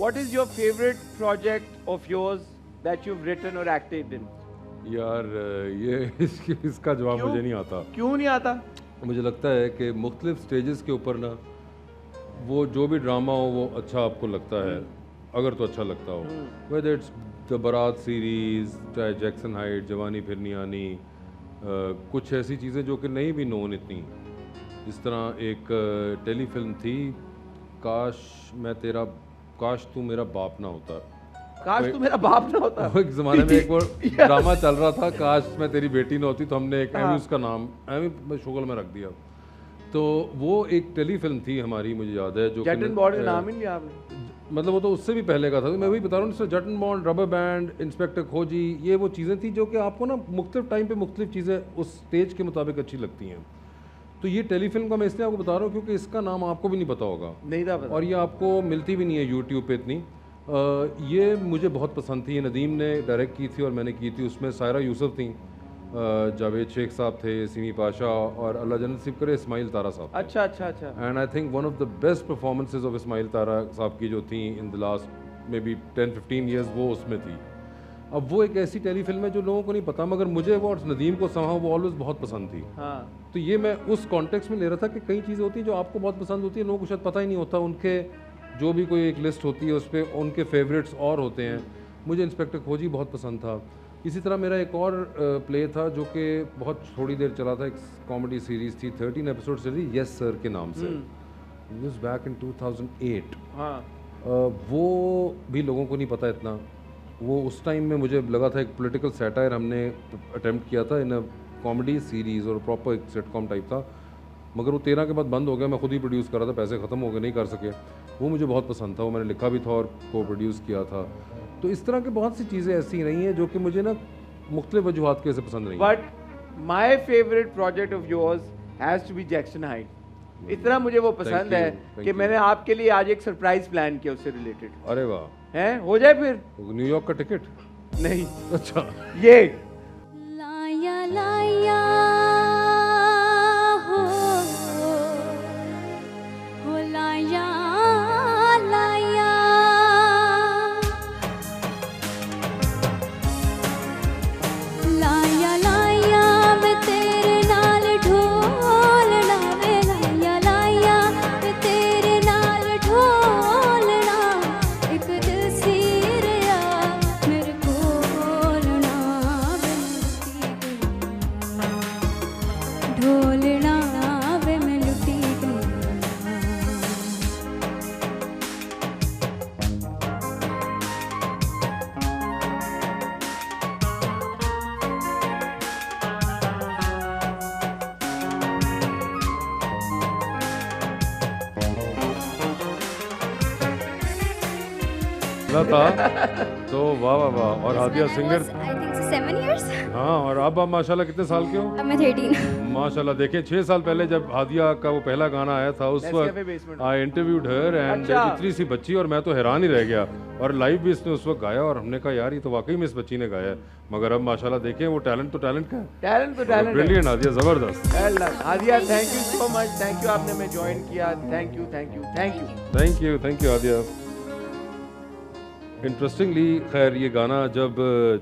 What is your favorite project of yours that you've written or acted in? यार ये इसका जवाब क्यों? मुझे नहीं आता। क्यों नहीं आता? मुझे लगता है कि मुख्तलिफ स्टेजेस के ऊपर ना वो जो भी ड्रामा हो वो अच्छा आपको लगता है, अगर तो अच्छा लगता हो, वेदर इट्स द बारात सीरीज़, चाहे जैक्सन हाइट, जवानी फिर नहीं आनी, कुछ ऐसी चीज़ें जो कि नहीं भी नोन इतनी, जिस तरह एक टेलीफिल्म थी काश तू मेरा बाप ना होता। काश तू मेरा बाप ना होता। वो एक ज़माने में एक वो ड्रामा चल रहा था, काश मैं तेरी बेटी ना होती, तो हमने एक एमी उसका नाम एमी शुगल में रख दिया। तो वो एक टेलीफिल्म थी हमारी, मुझे याद है, जो जटन बॉन्ड का नाम ही लिया आपने। मतलब वो तो उससे भी पहले का था। मैं वही बता रहा हूँ, जटन बॉन्ड, रबर बैंड, इंस्पेक्टर खोजी, ये वो चीज़ें थी जो कि आपको ना मुख्तलिफ टाइम पे मुख्तलिफ चीज़ें उस स्टेज के मुताबिक अच्छी लगती हैं। तो ये टेलीफिल्म का मैं इसलिए आपको बता रहा हूँ क्योंकि इसका नाम आपको भी नहीं पता होगा, नहीं था पता। और ये आपको मिलती भी नहीं है यूट्यूब पे इतनी। ये मुझे बहुत पसंद थी, ये नदीम ने डायरेक्ट की थी और मैंने की थी। उसमें सायरा यूसुफ थी, जावेद शेख साहब थे, सिमी पाशा, और अल्लाह जन्नत नसीब करे इस्माइल तारा साहब। अच्छा अच्छा अच्छा। And I think one of the best performances of Ismail Tara साहब की जो थी in the last maybe 10-15 years, वो उसमें थी। अब वो एक ऐसी टेलीफिल्म है जो लोगों को नहीं पता, मगर मुझे वो और नदीम को समहा वो ऑलवेज बहुत पसंद थी। हाँ। तो ये मैं उस कॉन्टेक्स्ट में ले रहा था कि कई चीज़ें होती हैं जो आपको बहुत पसंद होती है, लोगों को शायद पता ही नहीं होता, उनके जो भी कोई एक लिस्ट होती है उस पर उनके फेवरेट्स और होते हैं। मुझे इंस्पेक्टर खोजी बहुत पसंद था। इसी तरह मेरा एक और प्ले था जो कि बहुत थोड़ी देर चला था, एक कॉमेडी सीरीज़ थी, 13 एपिसोड से थी, यस सर के नाम से, वाज बैक इन 2008। हाँ। वो भी लोगों को नहीं पता इतना। वो उस टाइम में मुझे लगा था एक पॉलिटिकल सैटायर हमने अटेम्प्ट किया था इन अ कॉमेडी सीरीज़, और प्रॉपर एक सिटकॉम टाइप था, मगर वो 13 के बाद बंद हो गया। मैं खुद ही प्रोड्यूस कर रहा था, पैसे ख़त्म हो गए, नहीं कर सके। वो मुझे बहुत पसंद था, वो मैंने लिखा भी था और को प्रोड्यूस किया था। तो इस तरह की बहुत सी चीज़ें ऐसी रही हैं जो कि मुझे ना मुख्तलिफ वजूहात की वजह से पसंद नहीं। But my favourite project of yours has to be Jackson Heights. इतना मुझे वो पसंद है कि मैंने आपके लिए आज एक सरप्राइज प्लान किया उससे रिलेटेड। अरे वाह, है हो जाए फिर? न्यूयॉर्क का टिकट? नहीं। अच्छा, ये लाया लाया हो लाया लाया, लाया लाया मैं तेरे नाल ढोलना, वे लाया लाया मैं तेरे नाल ढोलना, एक दिल सी रिया मेरे कोलना, ढोलना वे मैं लुटी गई। था तो वाह वाह वाह। और Hadiya singer, I think so 7 years. हाँ। और अब आप माशाल्लाह कितने साल के हो? अब मैं 13। माशाल्लाह। देखिए 6 साल पहले जब हादिया का वो पहला गाना आया था, उस Nescafe Basement। वक्त आई इंटरव्यूड हर, एंड अच्छा। इतनी सी बच्ची, और मैं तो हैरान ही रह गया। और लाइव भी इसने उस वक्त गाया और हमने कहा यार ये तो वाकई में इस बच्ची ने गाया है। मगर अब माशाल्लाह देखें वो टैलेंट तो टैलेंट का है, टैलेंट तो टैलेंट है। ब्रिलियंट हादिया, ज़बरदस्त। Hadiya thank you so much, thank you आपने हमें ज्वाइन किया, thank you thank you thank you. Thank you Hadiya. Interestingly खैर ये गाना जब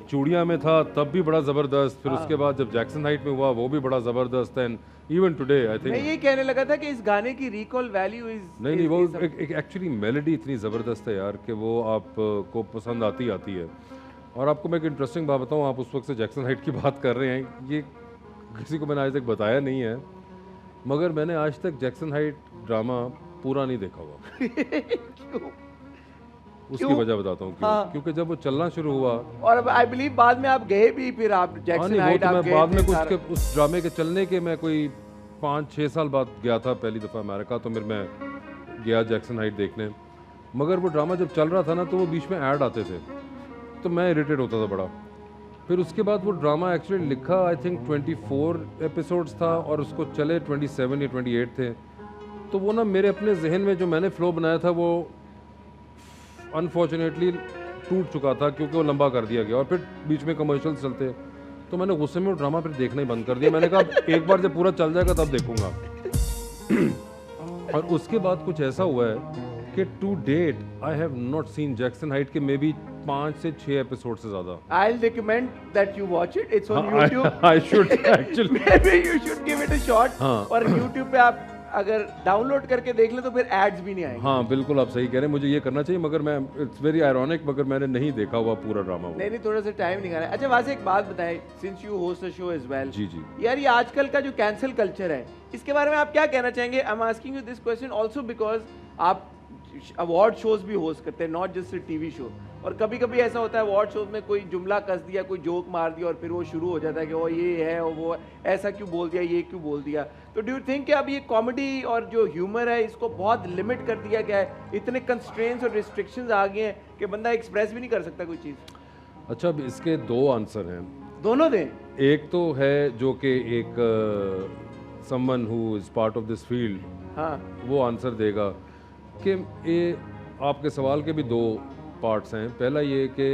चूड़िया में था तब भी बड़ा ज़बरदस्त, फिर उसके बाद जब जैक्सन हाइट में हुआ वो भी बड़ा ज़बरदस्त, and even today I think. मैं ये कहने लगा था कि इस गाने की रिकॉल वैल्यू इज नहीं वो एक एक्चुअली मेलोडी इतनी ज़बरदस्त है यार कि वो आपको पसंद आती है। और आपको मैं एक इंटरेस्टिंग बात बताऊँ, आप उस वक्त से जैक्सन हाइट की बात कर रहे हैं, ये किसी को मैंने आज तक बताया नहीं है, मगर मैंने आज तक जैक्सन हाइट ड्रामा पूरा नहीं देखा हुआ। उसकी वजह बताता हूँ क्यों। हाँ। क्योंकि जब वो चलना शुरू हुआ, और अब आई बिलीव बाद में आप गए भी, फिर आप जैक्सन हाइट आप गए बाद में थे कुछ सारा। के उस ड्रामे के चलने के मैं कोई 5-6 साल बाद गया था पहली दफ़ा अमेरिका, तो फिर मैं गया जैक्सन हाइट देखने। मगर वो ड्रामा जब चल रहा था ना तो वो बीच में ऐड आते थे, तो मैं इरिटेट होता था बड़ा। फिर उसके बाद वो ड्रामा एक्चुअली लिखा आई थिंक 24 एपिसोड्स था और उसको चले 27 या 28 थे। तो वो ना मेरे अपने जहन में जो मैंने फ्लो बनाया था वो अनफॉर्चुनेटली टूट चुका था, क्योंकि वो लंबा कर दिया गया और फिर बीच में कमर्शियल्स चलते, तो मैंने गुस्से में वो ड्रामा फिर देखना ही बंद कर दिया। मैंने कहा एक बार जब पूरा चल जाएगा तब देखूंगा। और उसके बाद कुछ ऐसा हुआ है कि to date I have not seen Jackson Heights के मे बी 5 से 6 एपिसोड से ज़्यादा। I'll recommend that you watch it. It's on YouTube. I should actually. Maybe you should give it a shot. हाँ. और YouTube पे आप अगर download करके देख ले तो फिर एड्स भी नहीं आएंगे। हाँ बिल्कुल आप सही कह रहे हैं, मुझे ये करना चाहिए मगर मैं इट्स वेरी आयरॉनिक, मगर मैंने नहीं देखा हुआ पूरा ड्रामा वो। नहीं थोड़ा सा टाइम निकाला। अच्छा वहाँ से एक बात बताएं, since you host a show as well. जी जी। यार ये आजकल का जो कैंसिल कल्चर है इसके बारे में आप क्या कहना चाहेंगे? I am asking you this question also because आप अवार्ड शोज भी होस्ट करते हैं, नॉट जस्ट टीवी शो। और कभी कभी ऐसा होता है अवार्ड शोज में कोई जुमला कस दिया, कोई जोक मार दिया और फिर वो शुरू हो जाता है कि वो ये है और वो ऐसा क्यों बोल दिया, ये क्यों बोल दिया। तो डू यू थिंक कि अब ये कॉमेडी और जो ह्यूमर है इसको बहुत लिमिट कर दिया गया है, इतने कंस्ट्रेंट्स और रिस्ट्रिक्शंस आ गए हैं कि बंदा एक्सप्रेस भी नहीं कर सकता कोई चीज़? अच्छा अब इसके 2 आंसर हैं। दोनों दें। एक तो है जो कि एक someone who is part of this field, हाँ वो आंसर देगा कि ये आपके सवाल के भी 2 पार्ट्स हैं। पहला ये कि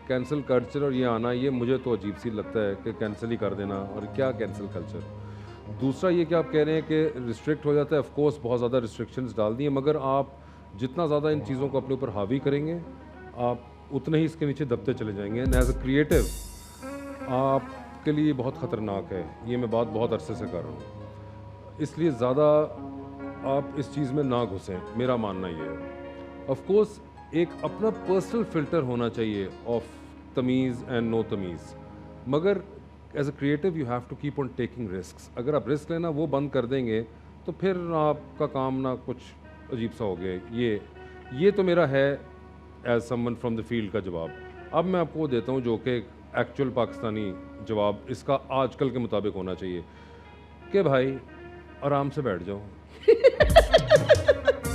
कैंसिल कल्चर और ये आना, ये मुझे तो अजीब सी लगता है कि कैंसिल ही कर देना, और क्या कैंसिल कल्चर। दूसरा ये कि आप कह रहे हैं कि रिस्ट्रिक्ट हो जाता है, ऑफ कोर्स बहुत ज़्यादा रिस्ट्रिक्शंस डाल दिए, मगर आप जितना ज़्यादा इन चीज़ों को अपने ऊपर हावी करेंगे आप उतने ही इसके नीचे दबते चले जाएंगे। एंड एज अ क्रिएटिव आपके लिए बहुत ख़तरनाक है, ये मैं बात बहुत अरसे से कर रहा हूँ, इसलिए ज़्यादा आप इस चीज़ में ना घुसें, मेरा मानना ये है। ऑफ कोर्स एक अपना पर्सनल फ़िल्टर होना चाहिए ऑफ तमीज़ एंड नो तमीज़, मगर as a creative you have to keep on taking risks. अगर आप रिस्क लेना वो बंद कर देंगे तो फिर आपका काम ना कुछ अजीब सा हो गया। ये तो मेरा है as someone from the field का जवाब। अब मैं आपको देता हूँ जो कि एक्चुअल पाकिस्तानी जवाब इसका आजकल के मुताबिक होना चाहिए कि भाई आराम से बैठ जाओ।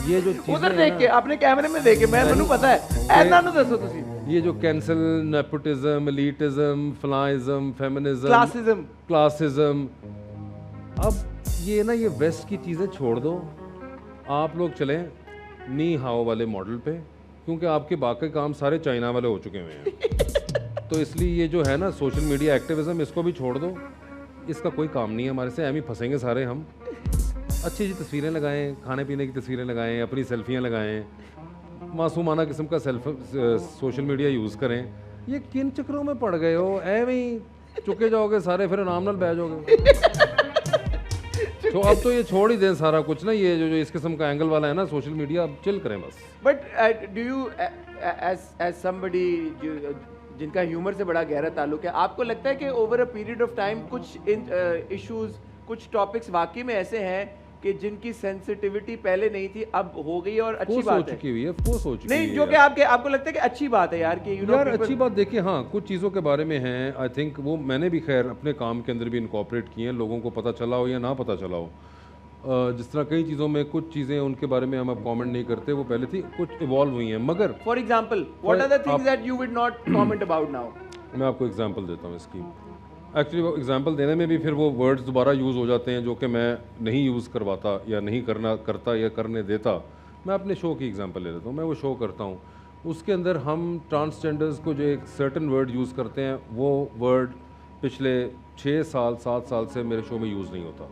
ये जो उधर देख के अपने कैमरे में देख के मैं ਮੈਨੂੰ पता है ऐसा ना दसो ਤੁਸੀਂ। ये जो कैंसिल नेपोटिज्म, एलिटिज्म, फलाइज्म, फेमिनिज्म, क्लासिज्म, अब ये ना ये वेस्ट की चीज़ें छोड़ दो, आप लोग चलें नी हाओ वाले मॉडल पे, क्योंकि आपके बाकी काम सारे चाइना वाले हो चुके हुए हैं। तो इसलिए ये जो है ना सोशल मीडिया एक्टिविज्म, इसको भी छोड़ दो, इसका कोई काम नहीं है हमारे से, एम ही फंसेंगे सारे हम। अच्छी तस्वीरें लगाएं, खाने पीने की तस्वीरें लगाएं, अपनी सेल्फियां लगाएं, मासूमाना किस्म का सोशल मीडिया यूज़ करें। ये किन चक्रों में पड़ गए हो? एवं ही चुके जाओगे सारे, फिर आराम नाल बैठ जाओगे। तो अब तो ये छोड़ ही दें सारा कुछ ना, ये जो इस किस्म का एंगल वाला है ना सोशल मीडिया, अब चिल करें बस। But do you as somebody जिनका ह्यूमर से बड़ा गहरा ताल्लुक है, आपको लगता है कि over a period of time कुछ इश्यूज, कुछ टॉपिक्स वाकई में ऐसे हैं कि जिनकी सेंसिटिविटी पहले नहीं थी अब हो गई और अच्छी बात है? नहीं, जो कि आपको लगता है कि अच्छी बात है यार, कि यार अच्छी बात। देखिए हाँ, कुछ चीज़ों के बारे में हैं, आई थिंक वो मैंने भी खैर अपने काम के अंदर भी इनकॉर्पोरेट किए हैं, लोगों को पता चला हो या ना पता चला हो। जिस तरह कई चीज़ों में कुछ चीज़ें उनके बारे में हम अब कमेंट नहीं करते, वो पहले थी, कुछ इवॉल्व हुई हैं। मगर for example what are the things that you would not comment about now? मैं आपको एग्जांपल देता हूँ इसकी। एक्चुअली वो एग्जांपल देने में भी फिर वो वर्ड्स दोबारा यूज़ हो जाते हैं जो कि मैं नहीं यूज़ करवाता या नहीं करता या करने देता। मैं अपने शो की एग्जांपल ले लेता हूँ। मैं वो शो करता हूँ, उसके अंदर हम ट्रांसजेंडर्स को जो एक सर्टन वर्ड यूज़ करते हैं, वो वर्ड पिछले 6 साल 7 साल से मेरे शो में यूज़ नहीं होता।